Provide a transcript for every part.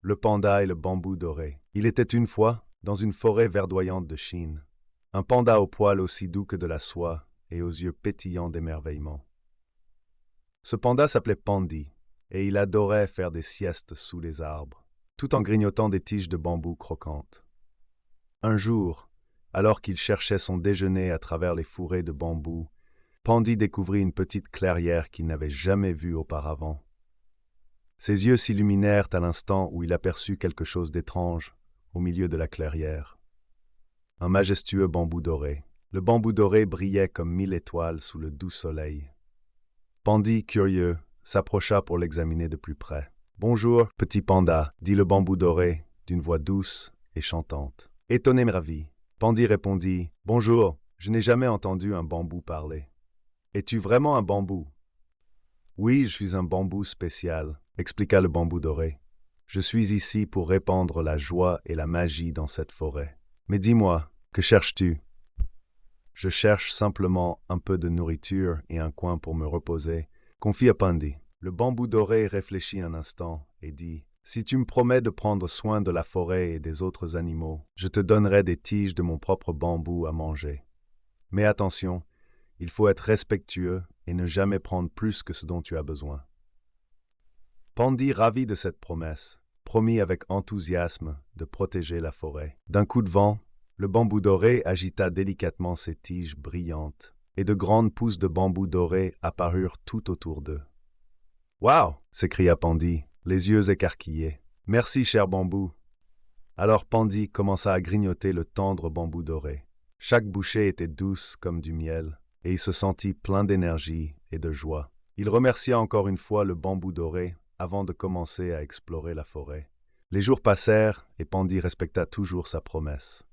Le panda et le bambou doré. Il était une fois, dans une forêt verdoyante de Chine, un panda aux poils aussi doux que de la soie et aux yeux pétillants d'émerveillement. Ce panda s'appelait Pandi, et il adorait faire des siestes sous les arbres, tout en grignotant des tiges de bambou croquantes. Un jour, alors qu'il cherchait son déjeuner à travers les fourrés de bambou, Pandi découvrit une petite clairière qu'il n'avait jamais vue auparavant. Ses yeux s'illuminèrent à l'instant où il aperçut quelque chose d'étrange au milieu de la clairière. Un majestueux bambou doré. Le bambou doré brillait comme 1000 étoiles sous le doux soleil. Pandi, curieux, s'approcha pour l'examiner de plus près. « Bonjour, petit panda, » dit le bambou doré, d'une voix douce et chantante. Étonné mais ravi, Pandi répondit « Bonjour, je n'ai jamais entendu un bambou parler. Es-tu vraiment un bambou ?»« Oui, je suis un bambou spécial, » expliqua le bambou doré. « Je suis ici pour répandre la joie et la magie dans cette forêt. Mais dis-moi, que cherches-tu ?»« Je cherche simplement un peu de nourriture et un coin pour me reposer. » Confia Pandi. Le bambou doré réfléchit un instant et dit « Si tu me promets de prendre soin de la forêt et des autres animaux, je te donnerai des tiges de mon propre bambou à manger. Mais attention, il faut être respectueux et ne jamais prendre plus que ce dont tu as besoin. » Pandi, ravi de cette promesse, promit avec enthousiasme de protéger la forêt. D'un coup de vent, le bambou doré agita délicatement ses tiges brillantes, et de grandes pousses de bambou doré apparurent tout autour d'eux. « Waouh !» s'écria Pandi, les yeux écarquillés. « Merci, cher bambou. » Alors Pandi commença à grignoter le tendre bambou doré. Chaque bouchée était douce comme du miel, et il se sentit plein d'énergie et de joie. Il remercia encore une fois le bambou doré avant de commencer à explorer la forêt. Les jours passèrent et Pandi respecta toujours sa promesse.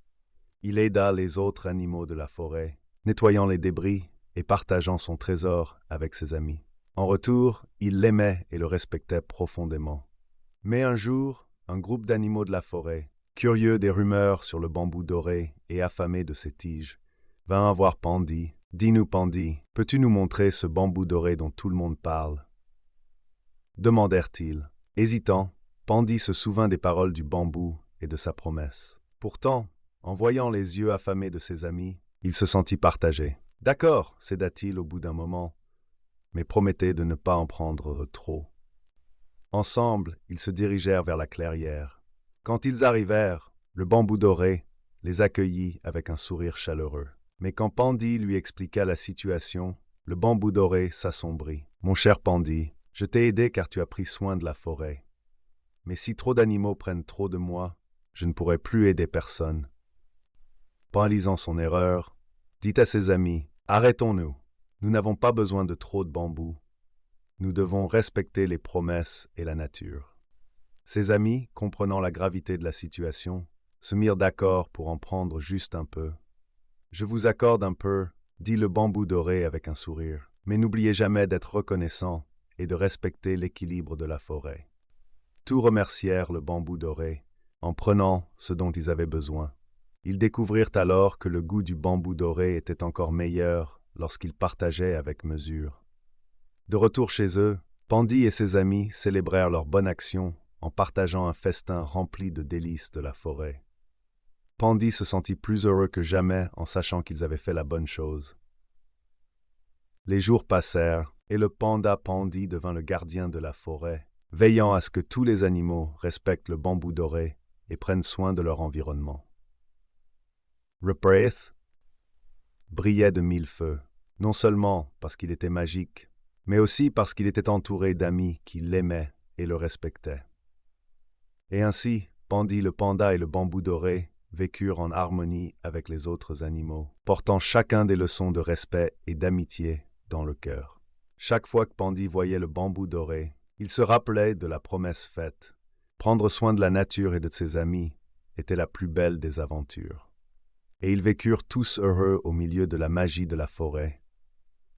Il aida les autres animaux de la forêt, nettoyant les débris et partageant son trésor avec ses amis. En retour, il l'aimait et le respectait profondément. Mais un jour, un groupe d'animaux de la forêt, curieux des rumeurs sur le bambou doré et affamés de ses tiges, vint voir Pandi. « Dis-nous, Pandi, peux-tu nous montrer ce bambou doré dont tout le monde parle ?» demandèrent-ils. Hésitant, Pandi se souvint des paroles du bambou et de sa promesse. Pourtant, en voyant les yeux affamés de ses amis, il se sentit partagé. « D'accord, » céda-t-il au bout d'un moment, mais promettez de ne pas en prendre trop. Ensemble, ils se dirigèrent vers la clairière. Quand ils arrivèrent, le bambou doré les accueillit avec un sourire chaleureux. Mais quand Pandi lui expliqua la situation, le bambou doré s'assombrit. « Mon cher Pandi, je t'ai aidé car tu as pris soin de la forêt. Mais si trop d'animaux prennent trop de moi, je ne pourrai plus aider personne. » Paralysant son erreur, dit à ses amis, « Arrêtons-nous. Nous n'avons pas besoin de trop de bambou. Nous devons respecter les promesses et la nature. » Ses amis, comprenant la gravité de la situation, se mirent d'accord pour en prendre juste un peu. « Je vous accorde un peu, » dit le bambou doré avec un sourire, « mais n'oubliez jamais d'être reconnaissant et de respecter l'équilibre de la forêt. » Tous remercièrent le bambou doré en prenant ce dont ils avaient besoin. Ils découvrirent alors que le goût du bambou doré était encore meilleur lorsqu'ils partageaient avec mesure. De retour chez eux, Pandi et ses amis célébrèrent leur bonne action en partageant un festin rempli de délices de la forêt. Pandi se sentit plus heureux que jamais en sachant qu'ils avaient fait la bonne chose. Les jours passèrent et le panda Pandi devint le gardien de la forêt, veillant à ce que tous les animaux respectent le bambou doré et prennent soin de leur environnement. Repraith brillait de 1000 feux, non seulement parce qu'il était magique, mais aussi parce qu'il était entouré d'amis qui l'aimaient et le respectaient. Et ainsi, Pandi le panda et le bambou doré vécurent en harmonie avec les autres animaux, portant chacun des leçons de respect et d'amitié dans le cœur. Chaque fois que Pandi voyait le bambou doré, il se rappelait de la promesse faite. Prendre soin de la nature et de ses amis était la plus belle des aventures. Et ils vécurent tous heureux au milieu de la magie de la forêt,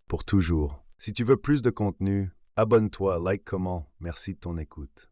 pour toujours. Si tu veux plus de contenu, abonne-toi, like, comment, merci de ton écoute.